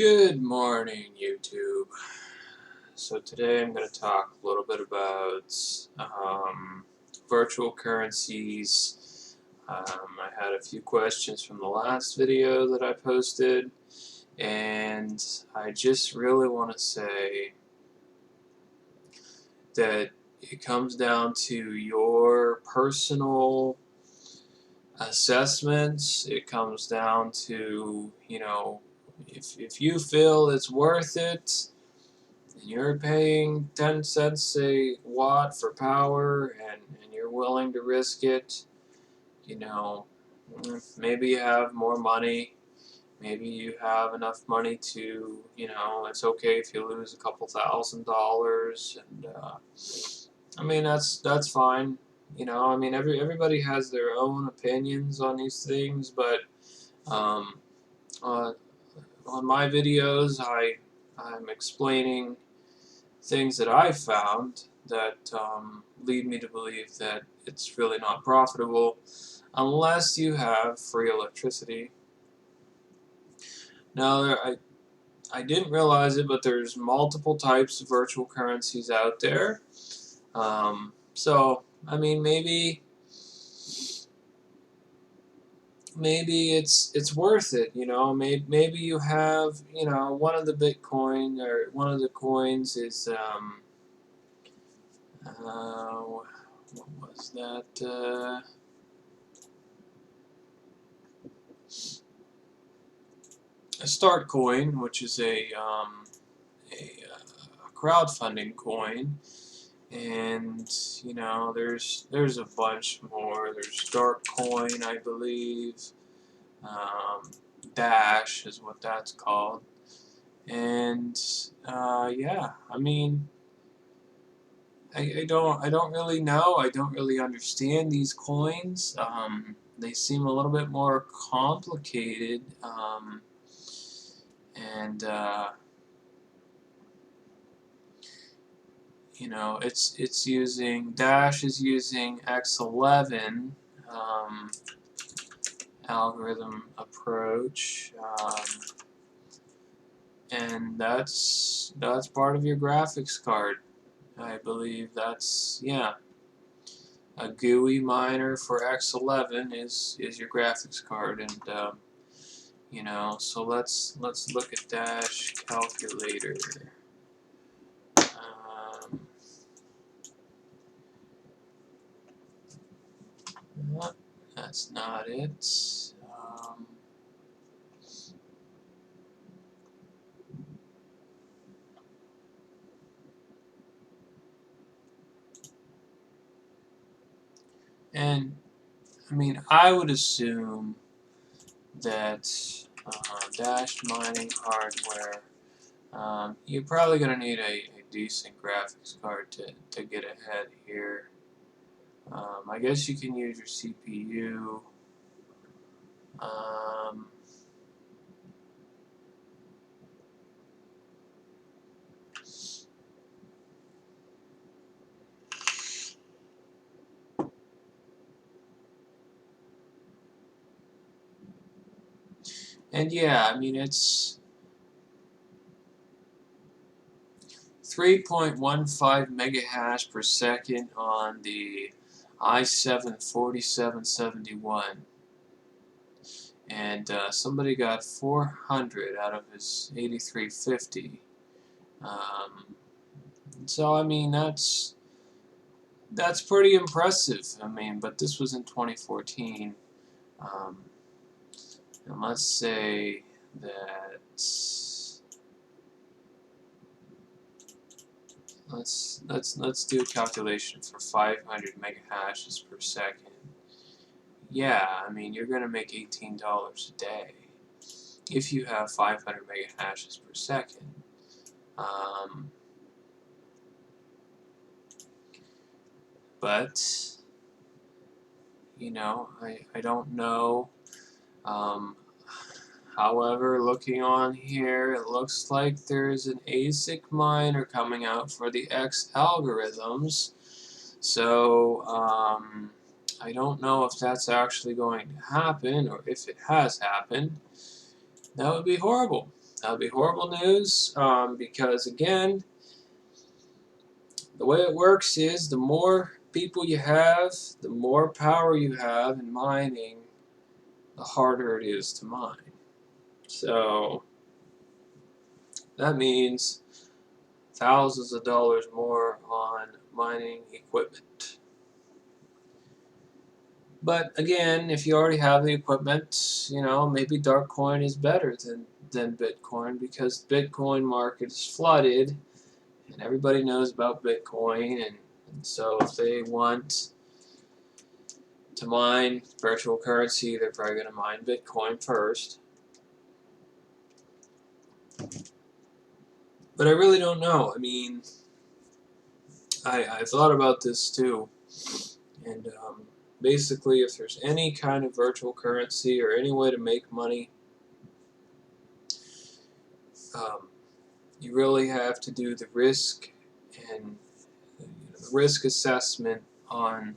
Good morning, YouTube. So today I'm going to talk a little bit about virtual currencies. I had a few questions from the last video that I posted, and I just really want to say that it comes down to your personal assessments. It comes down to, if you feel it's worth it, and you're paying 10 cents a watt for power, and you're willing to risk it, you know, maybe you have more money, maybe you have enough money to, it's okay if you lose a couple $1,000s, and I mean, that's fine. I mean, everybody has their own opinions on these things, but um, uh, on my videos, I'm explaining things that I've found that lead me to believe that it's really not profitable unless you have free electricity. Now, I didn't realize it, but there's multiple types of virtual currencies out there. So, I mean, maybe it's worth it. Maybe you have, one of the Bitcoin, or one of the coins is what was that? A Start coin, which is a crowdfunding coin, and there's a bunch more. There's Start coin, I believe. Dash is what that's called, and yeah, I mean, I don't really know. I don't really understand these coins. They seem a little bit more complicated, and it's using Dash is using X11 um, algorithm approach, and that's part of your graphics card. I believe that's, yeah. A GUI miner for X11 is your graphics card, and so let's look at Dash calculator. No, that's not it. And I mean, I would assume that Dash mining hardware, you're probably going to need a decent graphics card to get ahead here. I guess you can use your CPU. And yeah, I mean, it's 3.15 megahash per second on the i7-4771. And somebody got 400 out of his 8350. So I mean, that's pretty impressive. I mean, but this was in 2014. And let's say that let's do a calculation for 500 megahashes per second. Yeah, I mean, you're going to make $18 a day if you have 500 megahashes per second. But I don't know. However, looking on here, it looks like there's an ASIC miner coming out for the X algorithms. So, I don't know if that's actually going to happen, or if it has happened. That would be horrible. That would be horrible news, because again, the way it works is the more people you have, the more power you have in mining, the harder it is to mine. So that means thousands of dollars more on mining equipment. But again, if you already have the equipment, maybe Darkcoin is better than Bitcoin, because the Bitcoin market is flooded and everybody knows about Bitcoin, and so if they want to mine virtual currency, they're probably going to mine Bitcoin first. But I really don't know. I mean, I thought about this too, and basically, if there's any kind of virtual currency or any way to make money, um, you really have to do the risk and the risk assessment on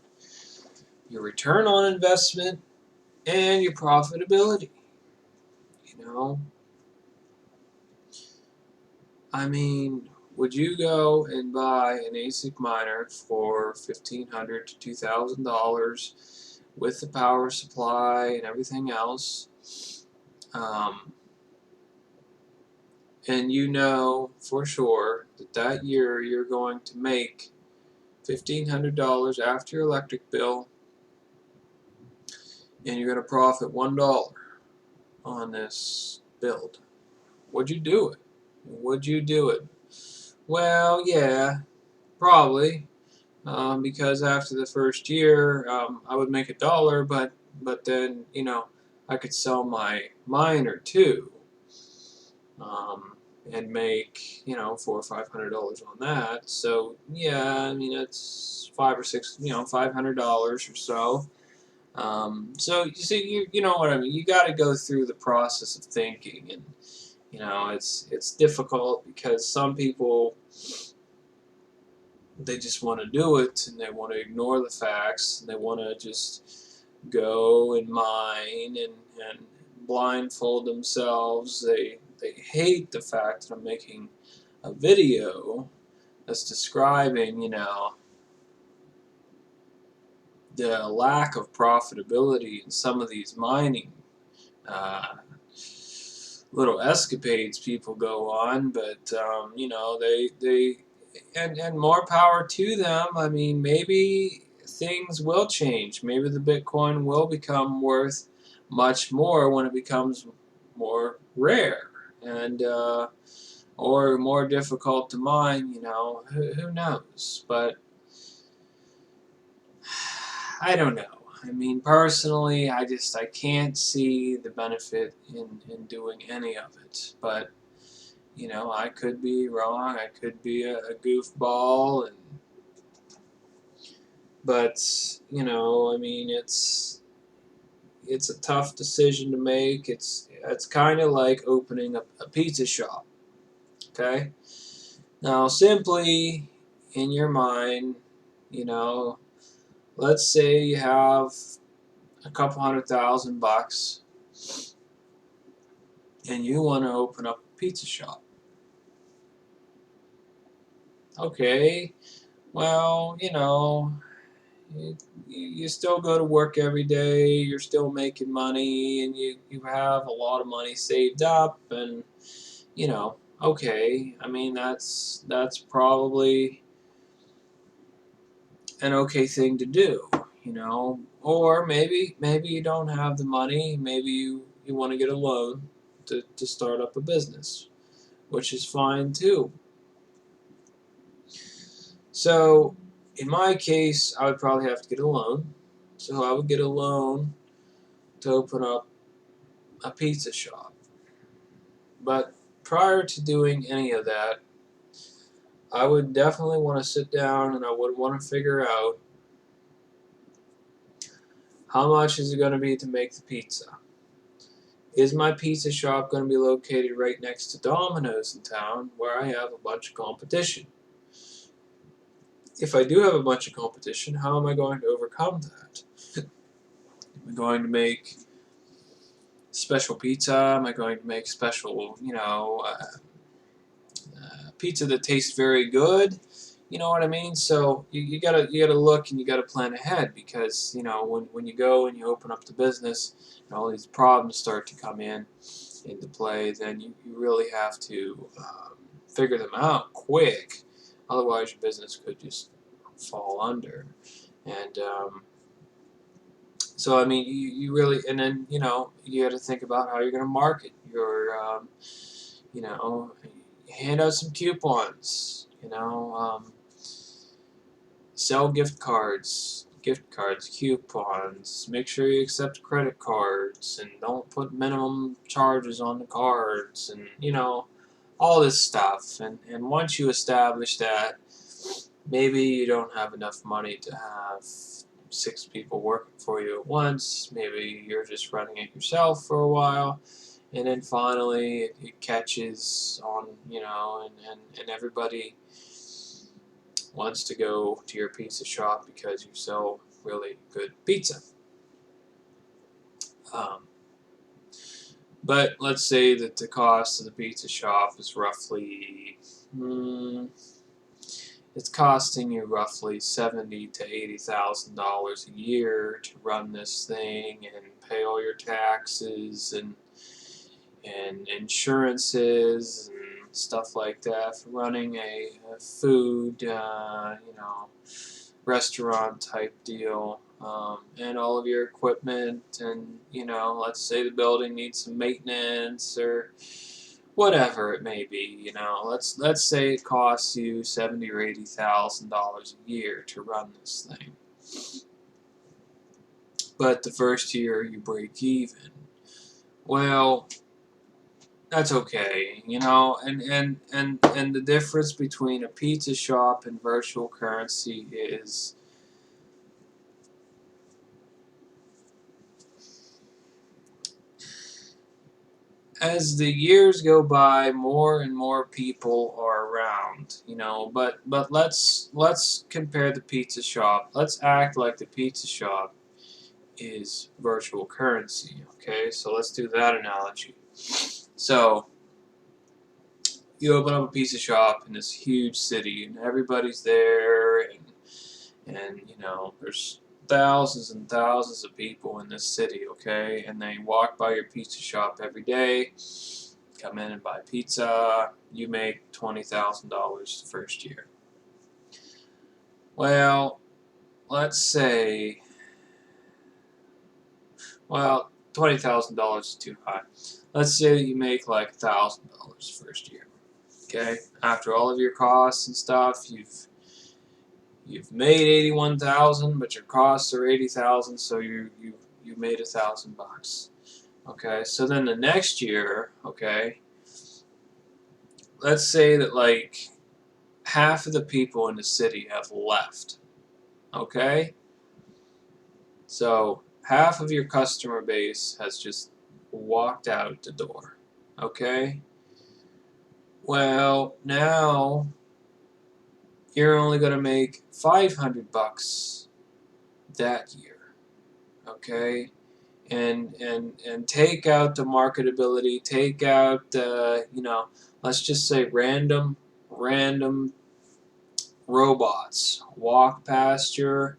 your return on investment and your profitability. I mean, would you go and buy an ASIC miner for $1,500 to $2,000 with the power supply and everything else? And you know for sure that year you're going to make $1,500 after your electric bill, and you're going to profit $1 on this build. Would you do it? Would you do it? Well, yeah, probably, because after the first year, I would make $1, but then I could sell my miner too, and make $400 or $500 on that. So yeah, I mean it's $500 or so. So you see, you know what I mean. You got to go through the process of thinking, and it's difficult because some people, they just want to do it and they want to ignore the facts, and they want to just go and mine and blindfold themselves. They hate the fact that I'm making a video that's describing the lack of profitability in some of these mining uh, little escapades people go on, but they and more power to them. I mean, maybe things will change. Maybe the Bitcoin will become worth much more when it becomes more rare and or more difficult to mine. Who knows? But I don't know. I mean, personally, I can't see the benefit in doing any of it. But I could be wrong. I could be a goofball, but I mean, it's a tough decision to make. It's kind of like opening a pizza shop. Okay, now simply in your mind, you know, let's say you have a couple $100,000 and you want to open up a pizza shop. Okay, well, you still go to work every day, you're still making money, and you have a lot of money saved up, and okay, I mean that's probably an okay thing to do, or maybe you don't have the money, maybe you want to get a loan to start up a business, which is fine too. So in my case, I would probably have to get a loan. So I would get a loan to open up a pizza shop. But prior to doing any of that, I would definitely want to sit down and I would want to figure out how much is it going to be to make the pizza. Is my pizza shop going to be located right next to Domino's in town, where I have a bunch of competition? If I do have a bunch of competition, how am I going to overcome that? Am I going to make special pizza? Am I going to make special, pizza that tastes very good? You know what I mean? So you gotta look and you gotta plan ahead, because when you go and you open up the business and all these problems start to come into play, then you really have to figure them out quick. Otherwise, your business could just fall under. And so I mean, you really, and then you got to think about how you're going to market your, you know, hand out some coupons. Sell gift cards, coupons. Make sure you accept credit cards, and don't put minimum charges on the cards, and all this stuff. And once you establish that, maybe you don't have enough money to have 6 people working for you at once. Maybe you're just running it yourself for a while, and then finally it catches on, and everybody wants to go to your pizza shop because you sell really good pizza. But let's say that the cost of the pizza shop is roughly, it's costing you roughly $70,000 to $80,000 a year to run this thing and pay all your taxes and insurances and stuff like that for running a food, restaurant type deal, and all of your equipment, and let's say the building needs some maintenance or whatever it may be. Let's say it costs you $70,000 or $80,000 a year to run this thing, but the first year you break even. Well, that's okay, and the difference between a pizza shop and virtual currency is, as the years go by, more and more people are around, but let's compare the pizza shop. Let's act like the pizza shop is virtual currency, okay? So let's do that analogy. So you open up a pizza shop in this huge city, and everybody's there, and there's thousands and thousands of people in this city, okay? And they walk by your pizza shop every day, come in and buy pizza. You make $20,000 the first year. Well, let's say, $20,000 is too high. Let's say that you make like $1,000 first year. Okay, after all of your costs and stuff, you've made 81,000, but your costs are 80,000, so you made $1,000. Okay, so then the next year, okay, let's say that like half of the people in the city have left. Okay, so half of your customer base has just walked out the door. Okay, well, now you're only going to make $500 that year. Okay, and take out the marketability, take out let's just say random robots walk past your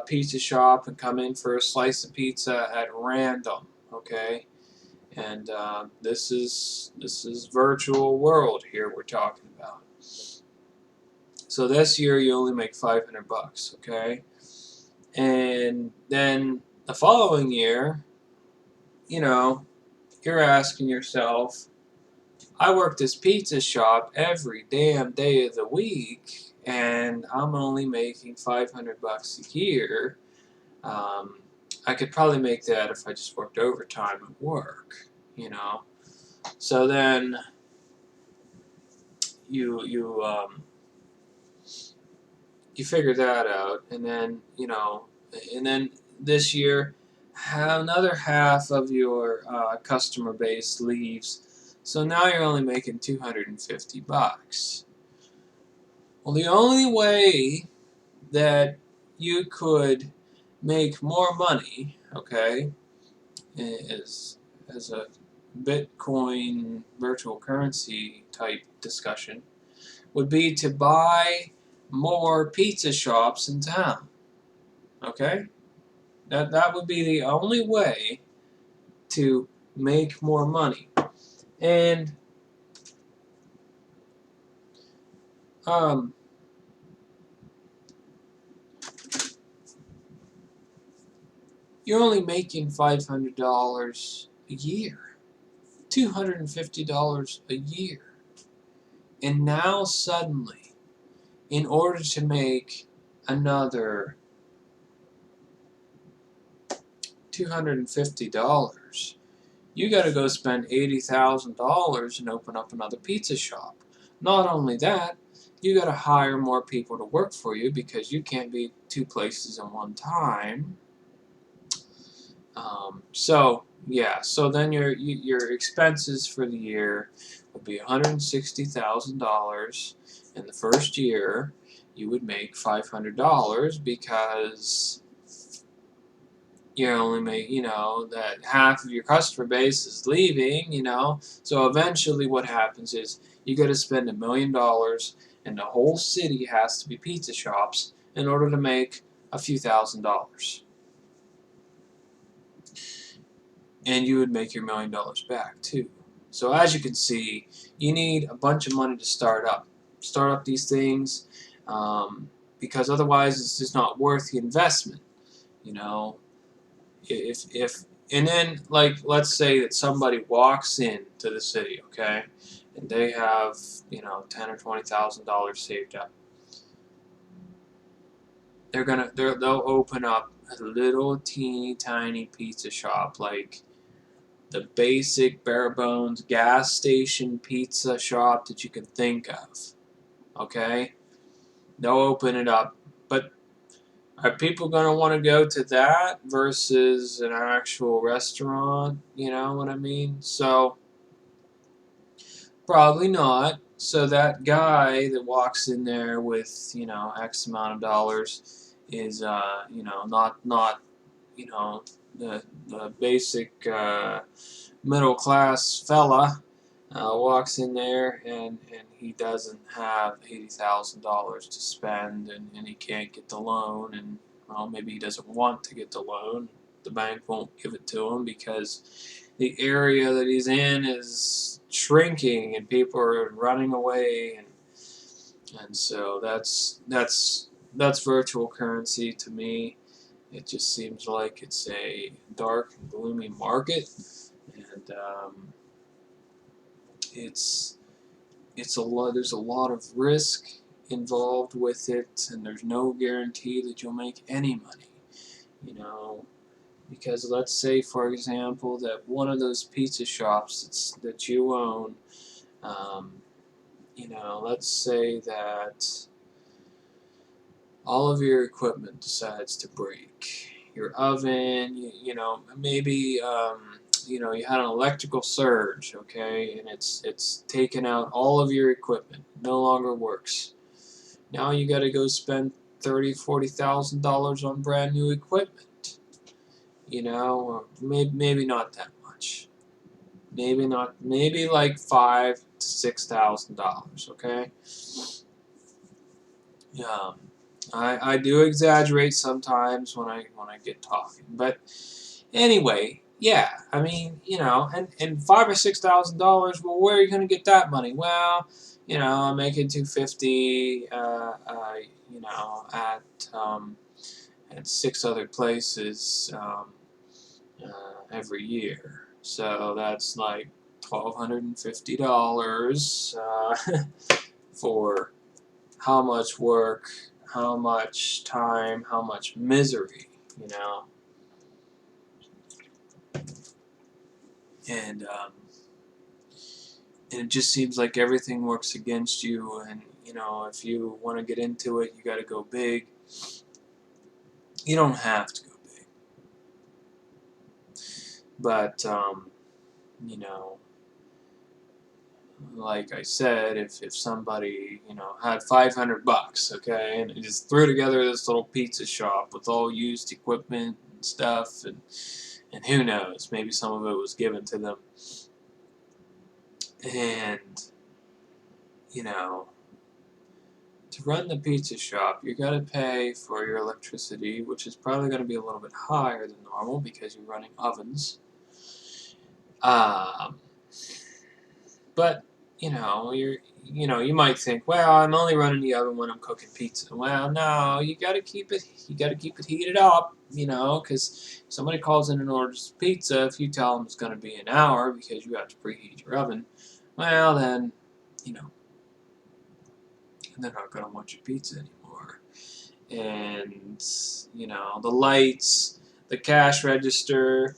pizza shop and come in for a slice of pizza at random. Okay, and this is virtual world here we're talking about. So this year you only make $500. Okay, and then the following year, you're asking yourself, I work this pizza shop every damn day of the week, and I'm only making $500 a year. I could probably make that if I just worked overtime at work, So then you figure that out, and then this year, another half of your customer base leaves, so now you're only making $250. Well, the only way that you could make more money, okay, is as a Bitcoin virtual currency type discussion would be to buy more pizza shops in town. Okay? That would be the only way to make more money. And you're only making $500 a year, $250 a year. And now suddenly, in order to make another $250, you got to go spend $80,000 and open up another pizza shop. Not only that, you got to hire more people to work for you because you can't be two places at one time. So then your expenses for the year would be $160,000. In the first year, you would make $500 because you only make, that half of your customer base is leaving, So eventually what happens is you got to spend $1 million and the whole city has to be pizza shops in order to make a few $1,000s. And you would make your $1 million back too. So as you can see, you need a bunch of money to start up these things, because otherwise it's just not worth the investment. If and then, like, let's say that somebody walks into the city, okay, and they have $10,000 or $20,000 saved up. They'll open up a little teeny tiny pizza shop, like the basic bare bones gas station pizza shop that you can think of. Okay? They'll open it up. But are people going to want to go to that versus an actual restaurant? You know what I mean? So, probably not. So that guy that walks in there with, X amount of dollars is, not, the basic middle class fella walks in there and he doesn't have $80,000 to spend, and he can't get the loan, and well, maybe he doesn't want to get the loan. The bank won't give it to him because the area that he's in is shrinking and people are running away, and so that's virtual currency to me. It just seems like it's a dark and gloomy market, and it's a lot. There's a lot of risk involved with it, and there's no guarantee that you'll make any money. Because let's say, for example, that one of those pizza shops that you own, let's say that all of your equipment decides to break. Your oven, maybe you had an electrical surge, okay, and it's taken out all of your equipment, no longer works. Now you got to go spend $30,000-$40,000 on brand new equipment. Or maybe not that much. Maybe like $5,000 to $6,000. Okay. I do exaggerate sometimes when I get talking, but anyway, yeah. I mean, and $5,000 or $6,000. Well, where are you going to get that money? Well, I'm making $250. At 6 other places every year. So that's like $1,250 for how much work, how much time, how much misery, and it just seems like everything works against you. And if you want to get into it, you got to go big. You don't have to go big, but like I said, if somebody had $500, okay, and they just threw together this little pizza shop with all used equipment and stuff, and And who knows, maybe some of it was given to them. And, you know, to run the pizza shop, you're going to pay for your electricity, which is probably going to be a little bit higher than normal because you're running ovens. But you might think, well, I'm only running the oven when I'm cooking pizza. Well, no, you got to keep it heated up, because if somebody calls in and orders pizza, if you tell them it's going to be an hour because you have to preheat your oven, well, then, they're not going to want your pizza anymore. And, the lights, the cash register,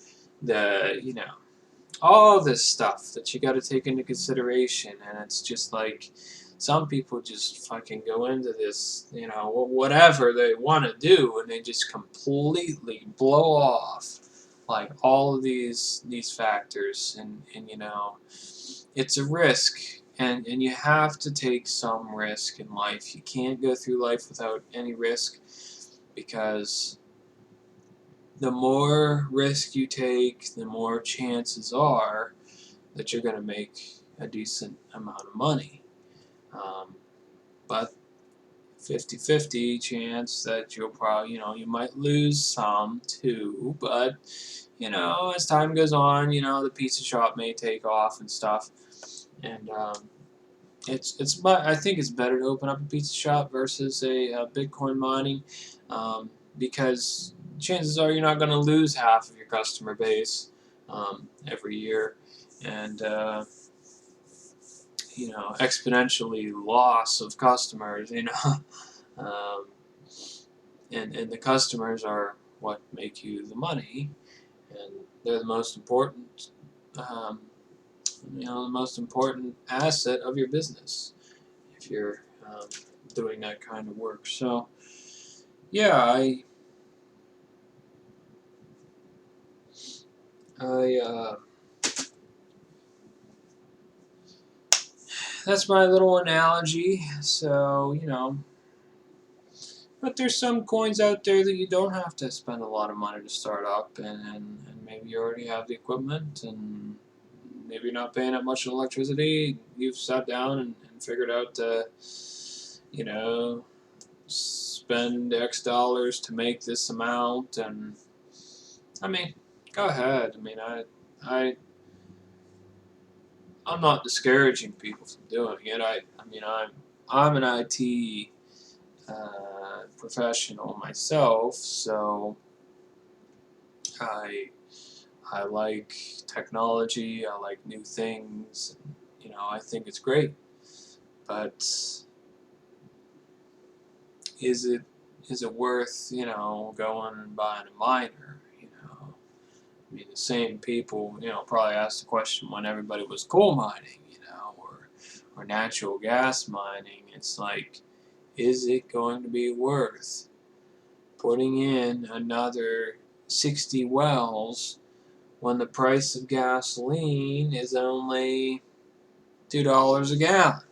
all this stuff that you got to take into consideration. And it's just like some people just fucking go into this, whatever they want to do, and they just completely blow off like all of these factors. And it's a risk. And you have to take some risk in life. You can't go through life without any risk, because the more risk you take, the more chances are that you're going to make a decent amount of money. But 50-50 chance that you'll probably, you might lose some too. But, as time goes on, the pizza shop may take off and stuff. And I think it's better to open up a pizza shop versus a Bitcoin mining, because chances are you're not going to lose half of your customer base every year, and exponentially loss of customers. um, and the customers are what make you the money, and they're the most important. The most important asset of your business if you're doing that kind of work. So, yeah, that's my little analogy. So, but there's some coins out there that you don't have to spend a lot of money to start up, and maybe you already have the equipment, and maybe you're not paying that much electricity. You've sat down and figured out to, spend X dollars to make this amount, and go ahead. I'm not discouraging people from doing it. I'm an IT professional myself, so I like technology. I like new things. I think it's great. But is it worth going and buying a miner? The same people probably asked the question when everybody was coal mining, or natural gas mining. It's like, is it going to be worth putting in another 60 wells when the price of gasoline is only $2 a gallon?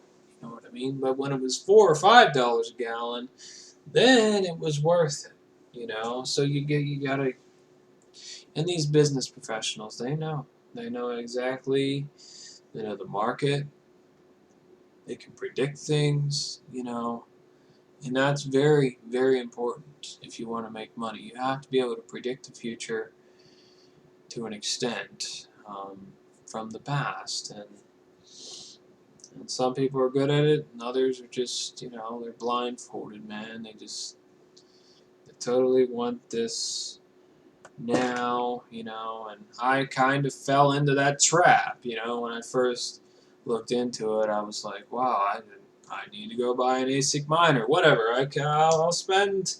You know what I mean? But when it was $4 or $5 a gallon, then it was worth it. So you gotta. And these business professionals, they know exactly. They know the market. They can predict things. And that's very, very important if you want to make money. You have to be able to predict the future to an extent from the past. And some people are good at it, and others are just, they're blindfolded, man. They totally want this now, and I kind of fell into that trap, when I first looked into it. I was like, wow, I need to go buy an ASIC miner, whatever. I'll spend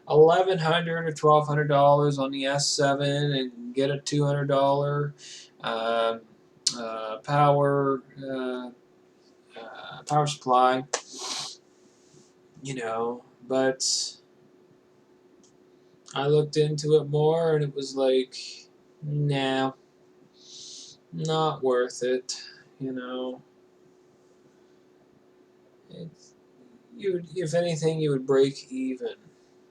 $1,100 or $1,200 on the S7 and get a $200 power supply, but I looked into it more, and it was like, nah, not worth it. If anything, you would break even.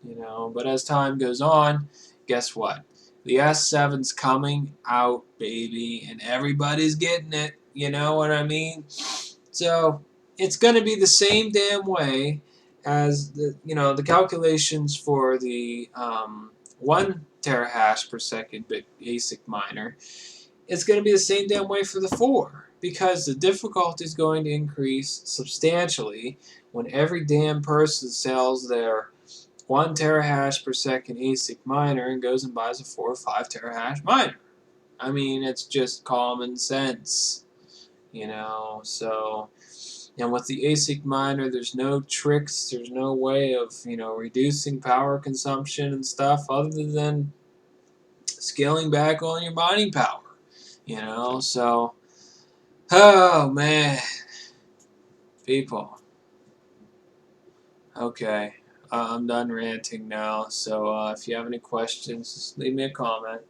But as time goes on, guess what? The S7's coming out, baby, and everybody's getting it. You know what I mean? So it's going to be the same damn way as the calculations for the 1 terahash per second bit ASIC miner. It's going to be the same damn way for the 4 because the difficulty is going to increase substantially when every damn person sells their 1 terahash per second ASIC miner and goes and buys a 4 or 5 terahash miner. I mean, it's just common sense, so. And with the ASIC miner, there's no tricks, there's no way of, reducing power consumption and stuff other than scaling back on your mining power, so, oh man, people. Okay, I'm done ranting now, so if you have any questions, just leave me a comment.